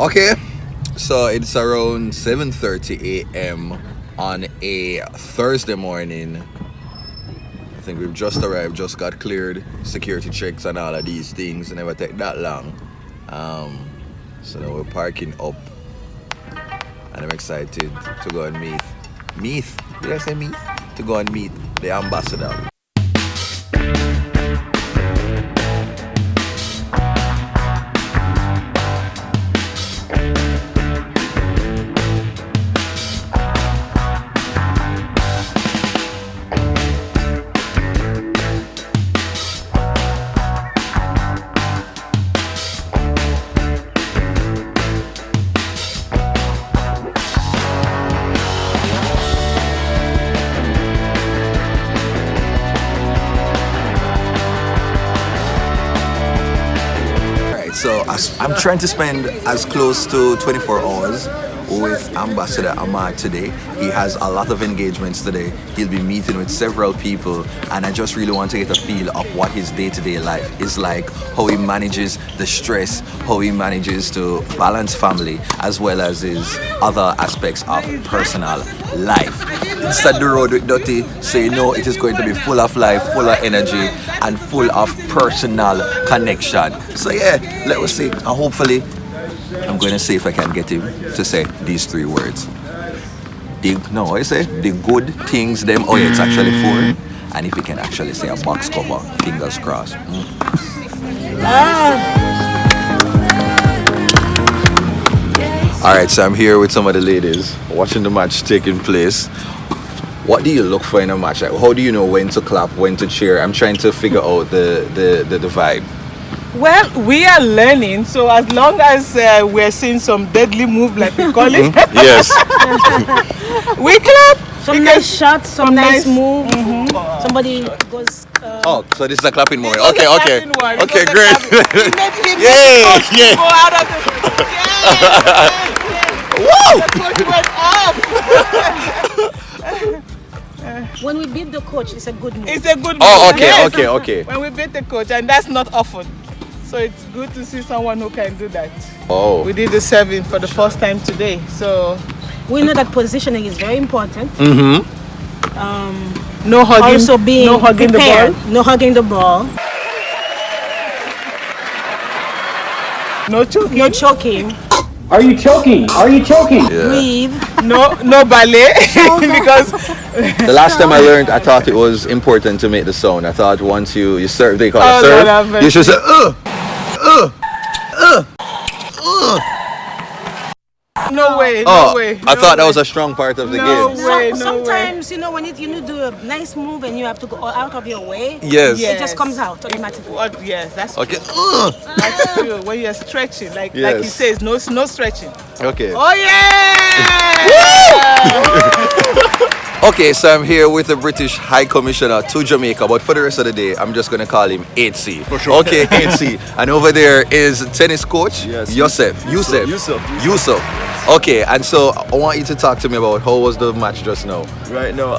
Okay, so it's around 7:30 a.m. on a Thursday morning. I think we've just arrived, just got cleared, security checks and all of these things. It never take that long. So now we're parking up, and I'm excited to go and meet. Did I say meet? To go and meet the ambassador. So I'm trying to spend as close to 24 hours with Ambassador Ahmad today. He has a lot of engagements today. He'll be meeting with several people, and I just really want to get a feel of what his day-to-day life is like, how he manages the stress, how he manages to balance family, as well as his other aspects of personal life. Start the road with Dutty, so you know it is going to be full of life, full of energy, and full of personal connection. So yeah, let us see, and hopefully I'm going to see if I can get him to say these 3 words. The good things them. Oh yeah, it's actually 4. And if he can actually say a box cover, fingers crossed. Alright, so I'm here with some of the ladies watching the match taking place. What do you look for in a match? Like, how do you know when to clap, when to cheer? I'm trying to figure out the vibe. Well, we are learning, so as long as we're seeing some deadly move, like we call it, yes, we clap. Some nice shots, some nice move. Somebody goes. Oh, so this is a clapping moment. Okay, Okay, great. Yeah. Yeah. Go out of the. Woo! The coach went off. When we beat the coach, it's a good move. It's a good move. Oh, okay, Yes. okay. When we beat the coach, and that's not often. So it's good to see someone who can do that. Oh. We did the serving for the first time today. So we know that positioning is very important. Mm-hmm. No hugging. Also being no hugging prepared, the ball. no hugging the ball. No choking. No choking. Are you choking? Are you choking? Yeah. Breathe. No ballet. Because The last time I learned, I thought it was important to make the sound. I thought once you serve, they call it serve. no, You should say no way. I thought that was a strong part of the game. Sometimes, you know, when you do a nice move and you have to go out of your way, Yes. it just comes out automatically. Yes, that's Okay. That's true. When you're stretching, like he says, no stretching. Okay. Oh yeah! Okay, so I'm here with the British High Commissioner to Jamaica, but for the rest of the day, I'm just gonna call him 8C. For sure. Okay, 8C. And over there is tennis coach, Yes. Yusuf. Okay, and so I want you to talk to me about how was the match just now. Right now,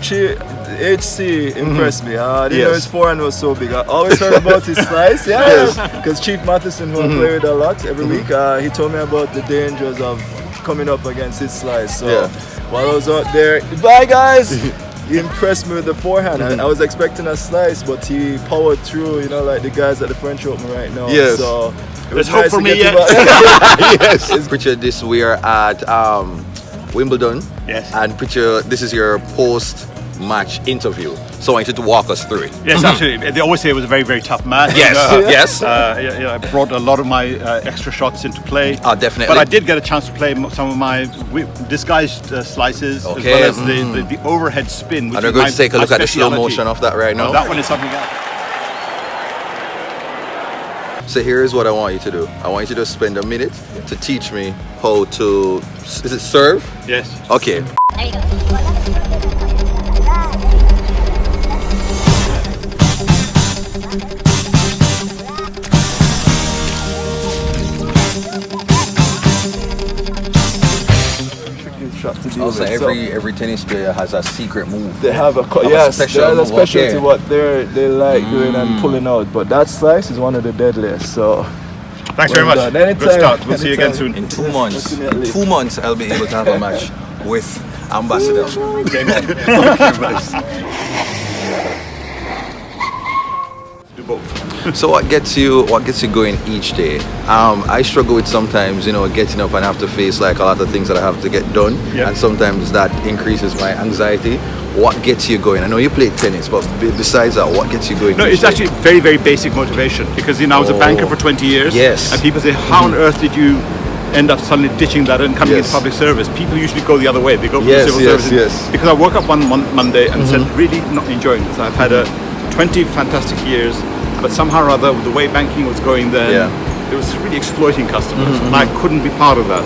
HC impressed me. I didn't know his forehand was so big. I always heard about his slice, because Chief Matheson, who I play with a lot every week, he told me about the dangers of coming up against his slice. So while I was out there, bye guys! He impressed me with the forehand. I was expecting a slice, but he powered through, you know, like the guys at the French Open right now. Yes. So There's hope for me yet. Yes. Picture this, we are at Wimbledon. Yes. And picture, this is your post-match interview. So I want you to walk us through it. Yes, absolutely. They always say it was a very, very tough match. Yes, yes. I brought a lot of my extra shots into play. Oh, definitely. But I did get a chance to play some of my disguised slices, as well as the overhead spin. Which And we're going to take a look at the slow motion of that right now. That one is something else. So here's what I want you to do. I want you to spend a minute to teach me how to, is it serve? Yes. Okay. Also, every tennis player has a secret move. They have a specialty what they like doing and pulling out. But that slice is one of the deadliest. So Thanks very much. Done. Anytime. Good start. We'll see you again soon. In 2 months. Definitely. 2 months, I'll be able to have a match with Ambassador. Game on. Do both. So what gets you going each day? I struggle with sometimes, getting up and have to face like a lot of things that I have to get done, Yeah. and sometimes that increases my anxiety. What gets you going? I know you play tennis, but besides that, what gets you going? No, each it's day? actually very, very basic motivation because I was a banker for 20 years. Yes. And people say, how on earth did you end up suddenly ditching that and coming into Yes. public service? People usually go the other way. They go from Yes, civil yes, service. yes. Because I woke up one Monday and said, really not enjoying this. I've had 20 fantastic years, but somehow or other, with the way banking was going then, it was really exploiting customers, and I couldn't be part of that.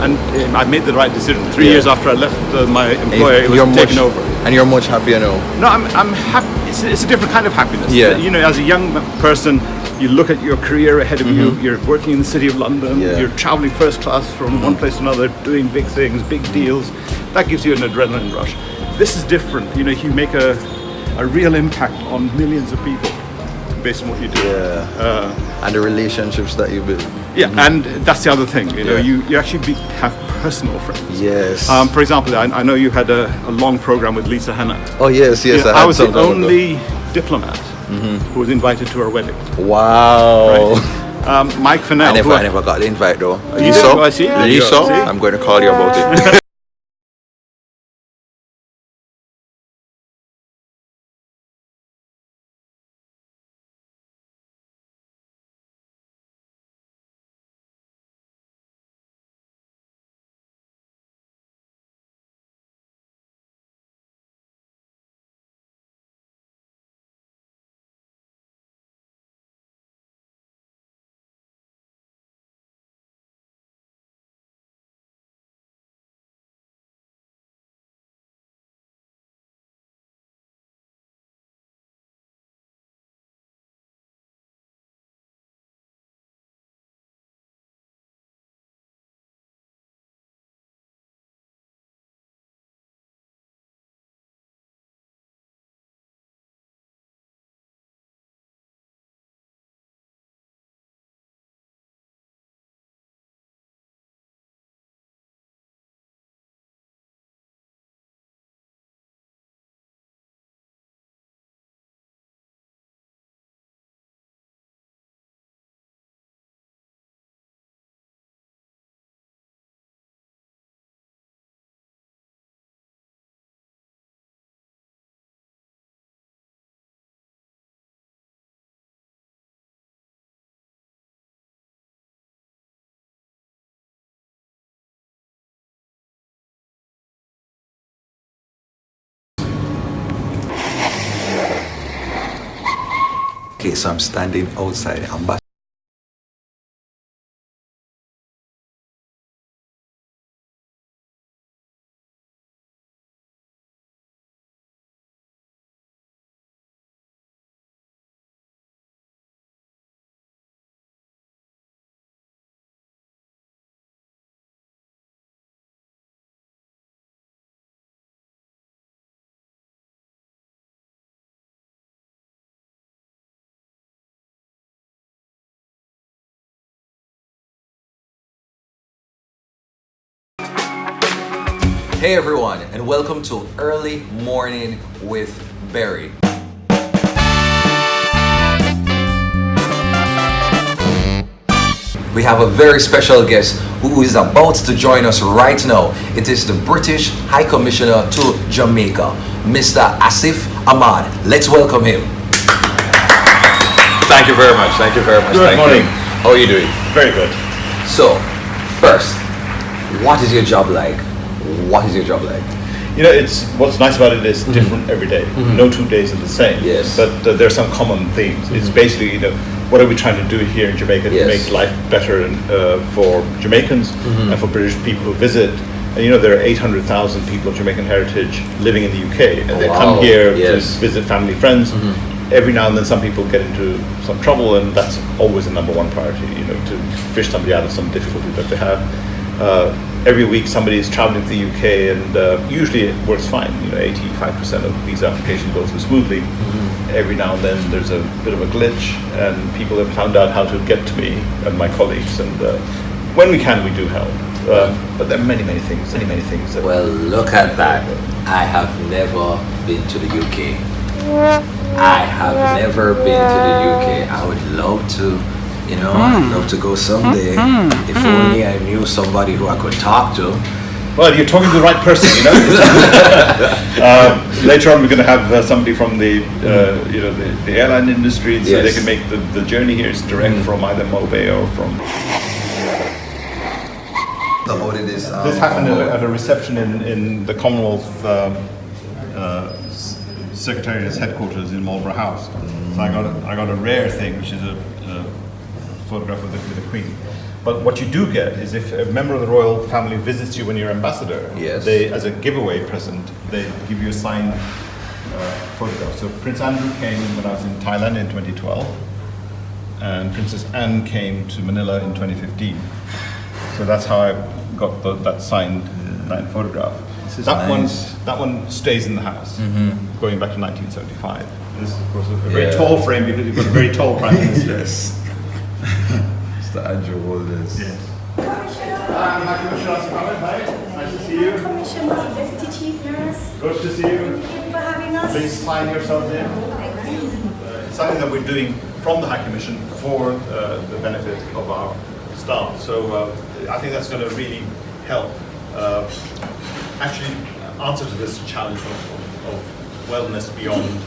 And I made the right decision. 3 years after I left my employer, it was taken over. And you're much happier now. No, I'm happy. It's a different kind of happiness. Yeah. As a young person, you look at your career ahead of you. You're working in the city of London. Yeah. You're traveling first class from one place to another, doing big things, big deals. That gives you an adrenaline rush. This is different. You make a real impact on millions of people based on what you do. And the relationships that you build. Yeah, and that's the other thing. Yeah. You actually have personal friends. Yes. For example, I know you had a long program with Lisa Hanna. Oh yes. Yeah, I was the some time ago. only diplomat who was invited to her wedding. Wow. Right. Mike Fennell. I never got the invite though. You did? Oh, I see. There you go. See? I'm going to call you about it. Okay, so I'm standing outside Ambassador. Hey everyone, and welcome to Early Morning with Berry. We have a very special guest who is about to join us right now. It is the British High Commissioner to Jamaica, Mr. Asif Ahmad. Let's welcome him. Thank you very much. Thank you very much. Good morning. How are you doing? Very good. So, first, what is your job like? What is your job like? It's what's nice about it is different every day. No 2 days are the same. Yes. But there's some common themes. It's basically, what are we trying to do here in Jamaica to make life better for Jamaicans and for British people who visit. And there are 800,000 people of Jamaican heritage living in the UK, and they come here to visit family, friends. Every now and then some people get into some trouble, and that's always the number one priority, to fish somebody out of some difficulty that they have. every week somebody is traveling to the UK, and usually it works fine. 85% of visa applications go through smoothly. Every now and then there's a bit of a glitch, and people have found out how to get to me and my colleagues, and when we can, we do help. But there are many things. Well, look at that. I have never been to the UK. I have never been to the UK. I would love to, I'd love to go someday. If only I knew somebody who I could talk to. Well, you're talking to the right person, Later on, we're going to have somebody from the airline industry, so they can make the journey here. It's direct from either Mobe or from. This happened at a reception in the Commonwealth Secretariat's headquarters in Marlborough House. So I got a rare thing, which is a photograph with the Queen. But what you do get is if a member of the royal family visits you when you're ambassador, they, as a giveaway present, they give you a signed photograph. So Prince Andrew came when I was in Thailand in 2012, and Princess Anne came to Manila in 2015. So that's how I got that signed photograph. That one stays in the house, going back to 1975. This is, of course, a very tall frame because you've got a very tall prime minister. Yes. Mr. Andrew Walters. Yes. Hi, Commissioner Asif Ahmad. Hi. Nice to see you. Commissioner, Deputy Chief Nurse. Good to see you. Thank you for having us. Please sign yourselves in. It's something that we're doing from the High Commission for the benefit of our staff. So I think that's going to really help actually answer to this challenge of wellness beyond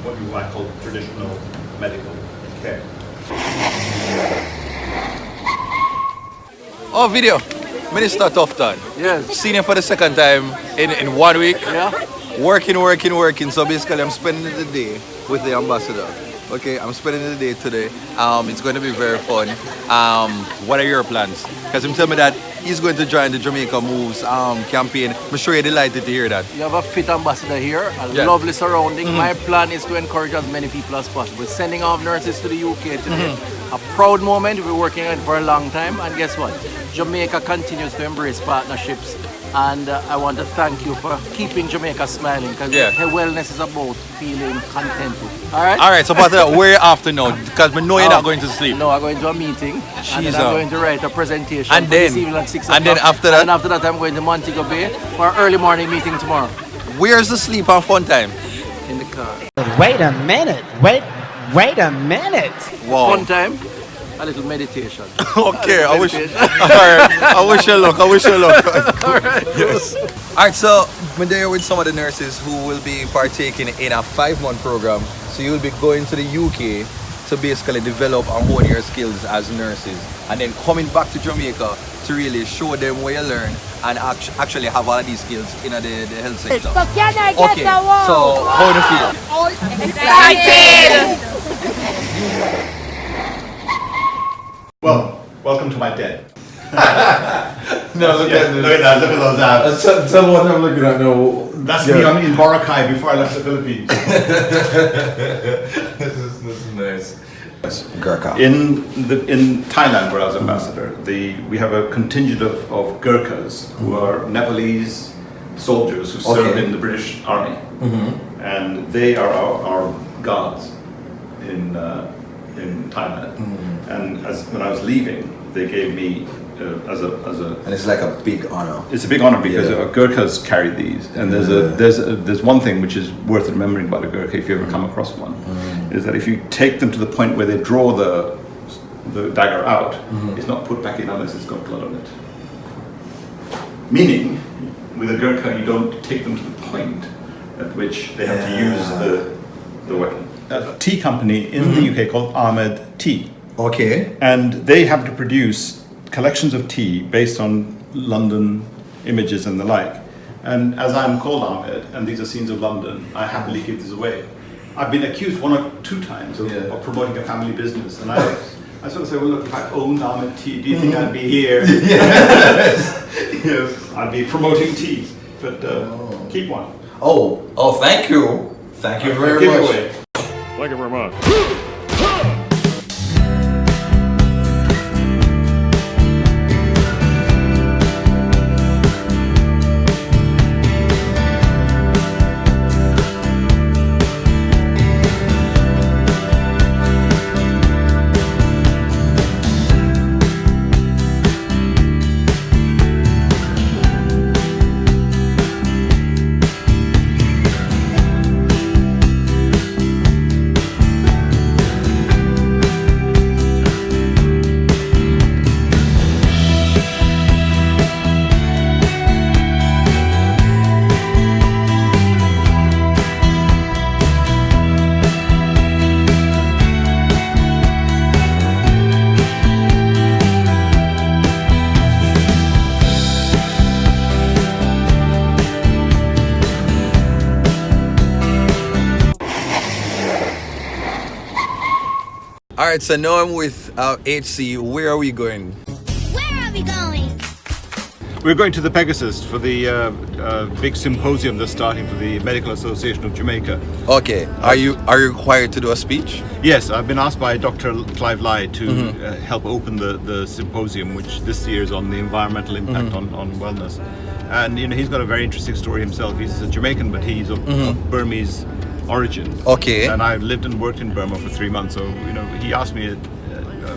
what you might call traditional medical care. Oh, video. Minister Tufton. Yes. Seen him for the second time in 1 week. Yeah. Working. So basically, I'm spending the day with the ambassador. Okay, I'm spending the day today. It's going to be very fun. What are your plans? Because him tell me that he's going to join the Jamaica Moves campaign. I'm sure you're delighted to hear that. You have a fit ambassador here, a lovely surrounding. My plan is to encourage as many people as possible. Sending off nurses to the UK today. A proud moment. We've been working on it for a long time. And guess what? Jamaica continues to embrace partnerships. And I want to thank you for keeping Jamaica smiling, because wellness is about feeling contented. All right, so but where after now? Because we know you're not going to sleep. No, I'm going to a meeting. And then I'm going to write a presentation and for then, this evening at 6 o'clock. And then after that? And after that, I'm going to Montego Bay for an early morning meeting tomorrow. Where's the sleep and fun time? In the car. Wait a minute. Wait a minute. Wow. Fun time. A little meditation. Okay, I wish you luck. All right. Yes. All right, so I'm there with some of the nurses who will be partaking in a 5-month program. So you'll be going to the UK to basically develop and hone your skills as nurses, and then coming back to Jamaica to really show them what you learn and actually have all of these skills in the health sector. So can I get Okay, the wall? so how do you feel? Excited! Well, welcome to my den. No, look at this. Look at those abs. Tell me what I'm looking at now. That's me in Boracay before I left the Philippines. This is nice. Gurkha. In Thailand, where I was ambassador, we have a contingent of Gurkhas who are Nepalese soldiers who served in the British Army, and they are our guards in Thailand. And when I was leaving, they gave me as a and it's like a big honor. It's a big honor because Gurkhas carry these, and there's one thing which is worth remembering about a Gurkha if you ever come across one, is that if you take them to the point where they draw the dagger out, it's not put back in unless it's got blood on it. Meaning, with a Gurkha, you don't take them to the point at which they have to use the weapon. A tea company in the UK called Ahmad Tea. Okay. And they have to produce collections of tea based on London images and the like. And as I'm called Ahmed, and these are scenes of London, I happily give this away. I've been accused 1 or 2 times of promoting a family business, and I sort of say, well, look, if I owned Ahmed Tea, do you think I'd be here? Yes, I'd be promoting tea, but keep one. Oh, thank you. Thank you very much. Away. Thank you very much. All right, so now I'm with HC. Where are we going? Where are we going? We're going to the Pegasus for the big symposium that's starting for the Medical Association of Jamaica. Okay. Are you required to do a speech? Yes, I've been asked by Dr. Clive Lai to help open the symposium, which this year is on the environmental impact on wellness. And he's got a very interesting story himself. He's a Jamaican, but he's of Burmese origin. Okay. And I've lived and worked in Burma for 3 months, so he asked me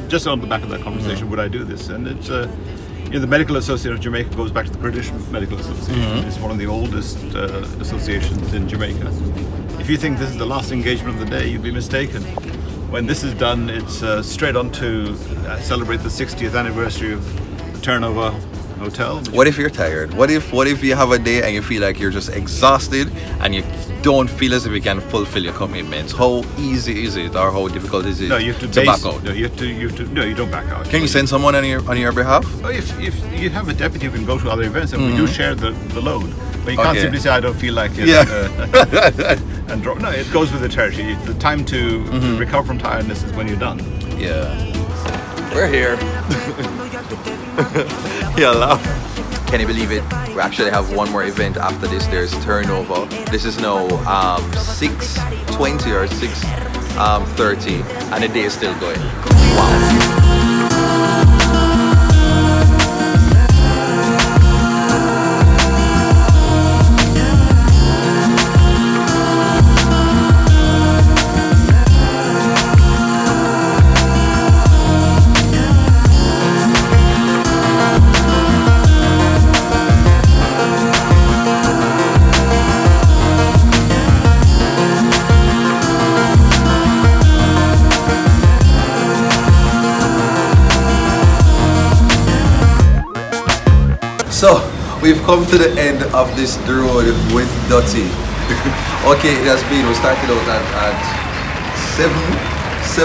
just on the back of that conversation, would I do this? And it's the Medical Association of Jamaica goes back to the British Medical Association. It's one of the oldest associations in Jamaica. If you think this is the last engagement of the day, you'd be mistaken. When this is done, it's straight on to celebrate the 60th anniversary of the Turnover Hotel. What if you're tired? What if you have a day and you feel like you're just exhausted and you don't feel as if you can fulfill your commitments? How easy is it, or how difficult is it to back out? No, you don't back out. Can you send someone on your behalf? Oh, if you have a deputy who can go to other events, and we do share the load. But you can't simply say, I don't feel like it. Yeah. And drop. No, it goes with the territory. The time to recover from tiredness is when you're done. Yeah. We're here. Yeah, laugh. Can you believe it? We actually have one more event after this. There's turnover. This is now 6:20 or 6:30, and the day is still going. Wow. So, we've come to the end of this road with Dutty. Okay, it has been, we started out at 7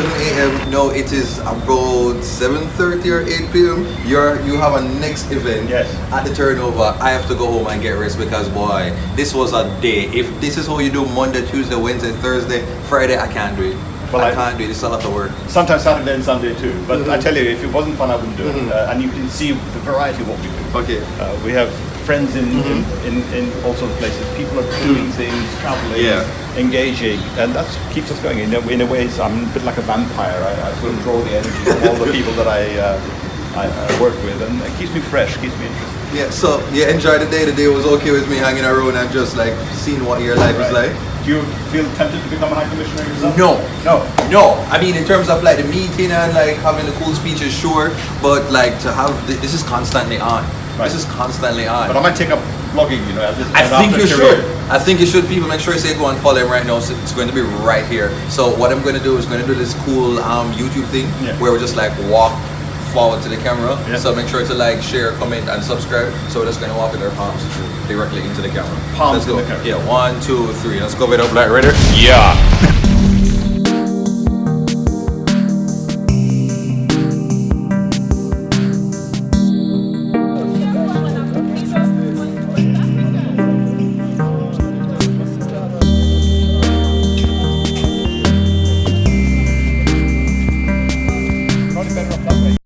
a.m. Now it is about 7:30 or 8 p.m. You have a next event at the turnover. I have to go home and get rest because, boy, this was a day. If this is how you do Monday, Tuesday, Wednesday, Thursday, Friday, I can't do it. Well, I can't do it. It's a lot of work. Sometimes Saturday and Sunday too. But I tell you, if it wasn't fun, I wouldn't do it. And you can see the variety of what we do. Okay. We have friends in all sorts of places. People are doing things, traveling, engaging, and that keeps us going. In a way, I'm a bit like a vampire. I sort of draw the energy from all the people that I work with, and it keeps me fresh, keeps me interested. Yeah. So you enjoyed the day. The day was okay with me hanging around and just like seeing what your life is like. Do you feel tempted to become a High Commissioner yourself? No. I mean, in terms of like the meeting and like having the cool speeches, sure. But like to have this is constantly on. Right. This is constantly on. But I might take up vlogging, I think you should. I think you should. People, make sure you say go and follow him right now. So it's going to be right here. So what I'm going to do is going to do this cool YouTube thing where we just like walk forward to the camera. So make sure to like, share, comment, and subscribe. So we're just going to walk with our palms directly into the camera. Palms Let's go. in the camera. Yeah, 1, 2, 3. Let's go it up like ready. Yeah.